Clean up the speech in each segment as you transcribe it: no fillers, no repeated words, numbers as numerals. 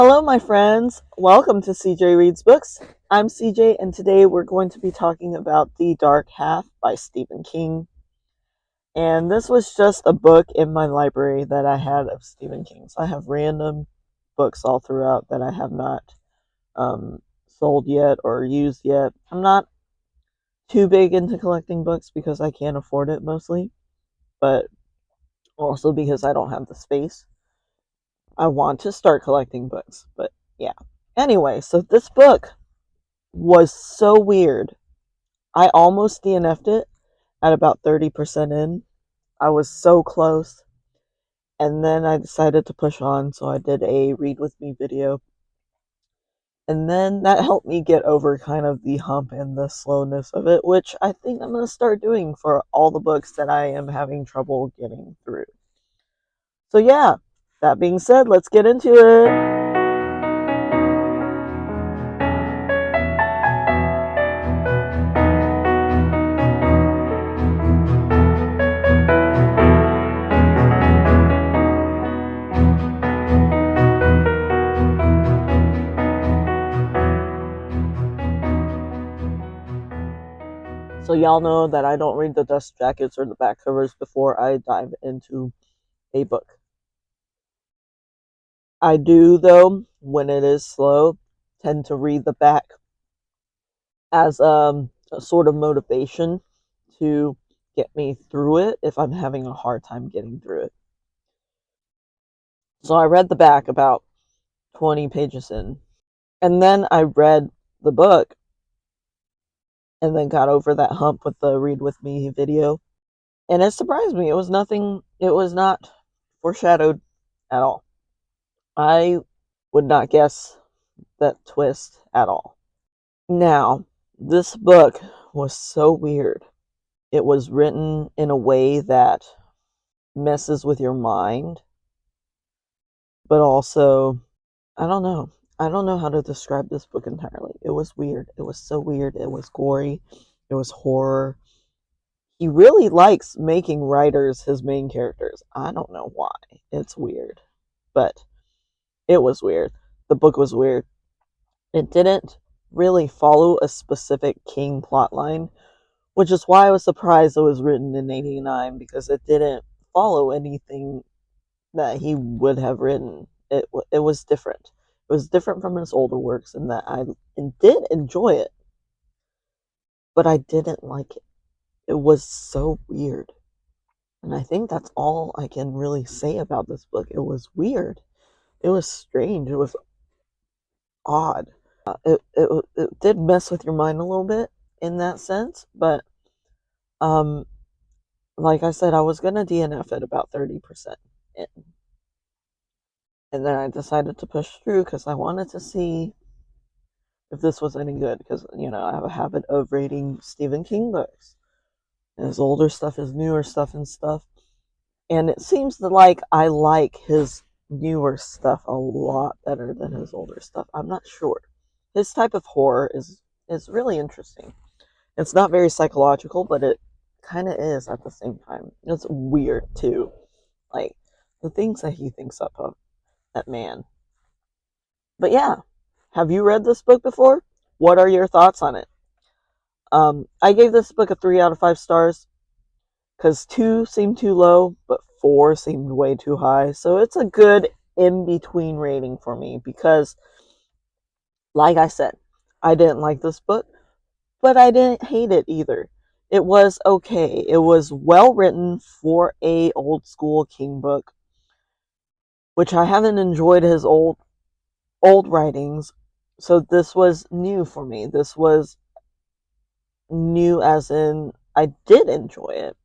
Hello, my friends. Welcome to CJ Reads Books. I'm CJ, and today we're going to be talking about The Dark Half by Stephen King. And this was just a book in my library that I had of Stephen King's. I have random books all throughout that I have not sold yet or used yet. I'm not too big into collecting books because I can't afford it mostly, but also because I don't have the space. I want to start collecting books, but yeah. Anyway, so this book was so weird. I almost DNF'd it at about 30% in. I was so close. And then I decided to push on, so I did a read with me video. And then that helped me get over kind of the hump and the slowness of it, which I think I'm going to start doing for all the books that I am having trouble getting through. So yeah, that being said, let's get into it. So y'all know that I don't read the dust jackets or the back covers before I dive into a book. I do, though, when it is slow, tend to read the back as a sort of motivation to get me through it if I'm having a hard time getting through it. So I read the back about 20 pages in, and then I read the book and then got over that hump with the read with me video. And it surprised me. It was nothing, it was not foreshadowed at all. I would not guess that twist at all. Now, this book was so weird. It was written in a way that messes with your mind, but also, I don't know. I don't know how to describe this book entirely. It was weird. It was so weird. It was gory. It was horror. He really likes making writers his main characters. I don't know why. It's weird. But it was weird. The book was weird. It didn't really follow a specific King plotline, which is why I was surprised it was written in '89 because it didn't follow anything that he would have written. It was different. It was different from his older works in that I did enjoy it, but I didn't like it. It was so weird. And I think that's all I can really say about this book. It was weird. It was strange. It was odd. It did mess with your mind a little bit in that sense, but um, like I said, I was gonna DNF at about 30% in, and then I decided to push through because I wanted to see if this was any good. Because I have a habit of rating Stephen King books, his older stuff, his newer stuff, and stuff. And it seems that I like his newer stuff a lot better than his older stuff. I'm not sure. His type of horror is really interesting. It's not very psychological, but it kind of is at the same time. It's weird too, like the things that he thinks up of, that man. But yeah, have you read this book before? What are your thoughts on it? I gave this book a 3 out of 5 stars because 2 seemed too low, but 4 seemed way too high. So it's a good in between rating for me because, like I said, I didn't like this book, but I didn't hate it either. It was okay. It was well written for a old school King book, which I haven't enjoyed his old writings. So this was new for me. This was new as in I did enjoy it.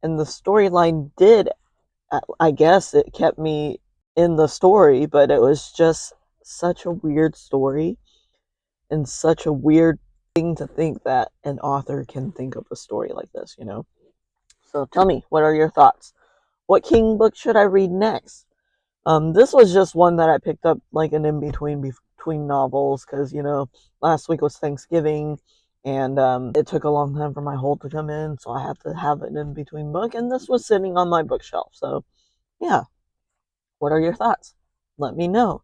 And the storyline did, I guess it kept me in the story, but it was just such a weird story and such a weird thing to think that an author can think of a story like this. So tell me, what are your thoughts? What King book should I read next? This was just one that I picked up like an in between novels because last week was Thanksgiving, and it took a long time for my hold to come in, so I had to have an in between book, and this was sitting on my bookshelf. So yeah, what are your thoughts? Let me know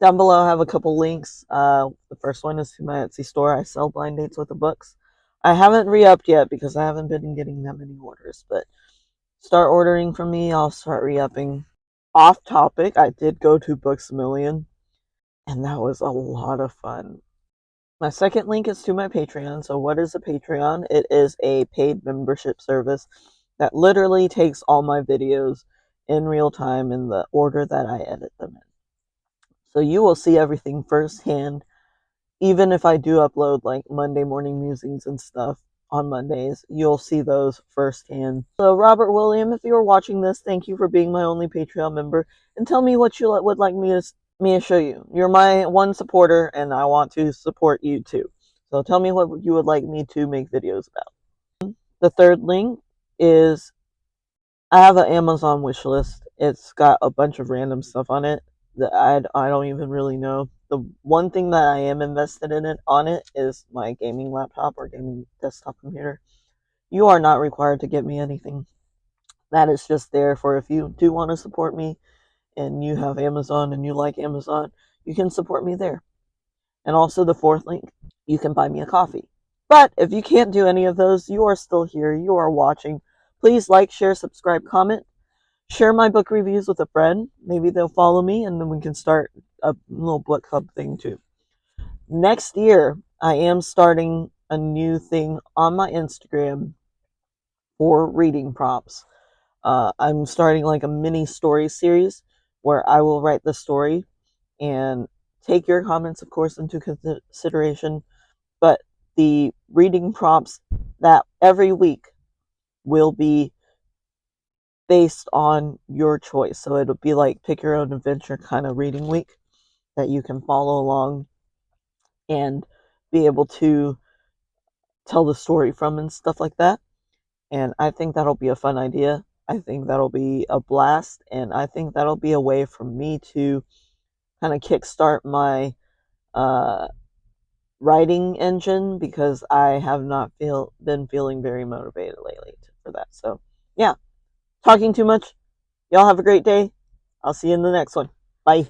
Down below, I have a couple links. The first one is to my Etsy store. I sell blind dates with the books. I haven't re-upped yet because I haven't been getting that many orders, but start ordering from me. I'll start re-upping. Off topic, I did go to Books a Million, and that was a lot of fun. My second link is to my Patreon. So, what is a Patreon? It is a paid membership service that literally takes all my videos in real time in the order that I edit them in. So, you will see everything firsthand, even if I do upload like Monday morning musings and stuff on Mondays, you'll see those firsthand. So, Robert William, if you're watching this, thank you for being my only Patreon member, and tell me what you would like me to show you. You're my one supporter, and I want to support you too. So tell me what you would like me to make videos about. The third link is I have an Amazon wish list. It's got a bunch of random stuff on it that I don't even really know. The one thing that I am invested in it on it is my gaming laptop or gaming desktop computer. You are not required to get me anything. That is just there for if you do want to support me and you have Amazon and you like Amazon, you can support me there. And also the fourth link, you can buy me a coffee. But if you can't do any of those, you are still here, you are watching. Please like, share, subscribe, comment. Share my book reviews with a friend. Maybe they'll follow me and then we can start a little book club thing too. Next year, I am starting a new thing on my Instagram for reading prompts. I'm starting like a mini story series where I will write the story and take your comments, of course, into consideration. But the reading prompts that every week will be based on your choice. So it'll be like pick your own adventure kind of reading week that you can follow along and be able to tell the story from and stuff like that. And I think that'll be a fun idea. I think that'll be a blast. And I think that'll be a way for me to kind of kickstart my uh, writing engine because I have not been feeling very motivated lately for that. So, yeah, talking too much. Y'all have a great day. I'll see you in the next one. Bye.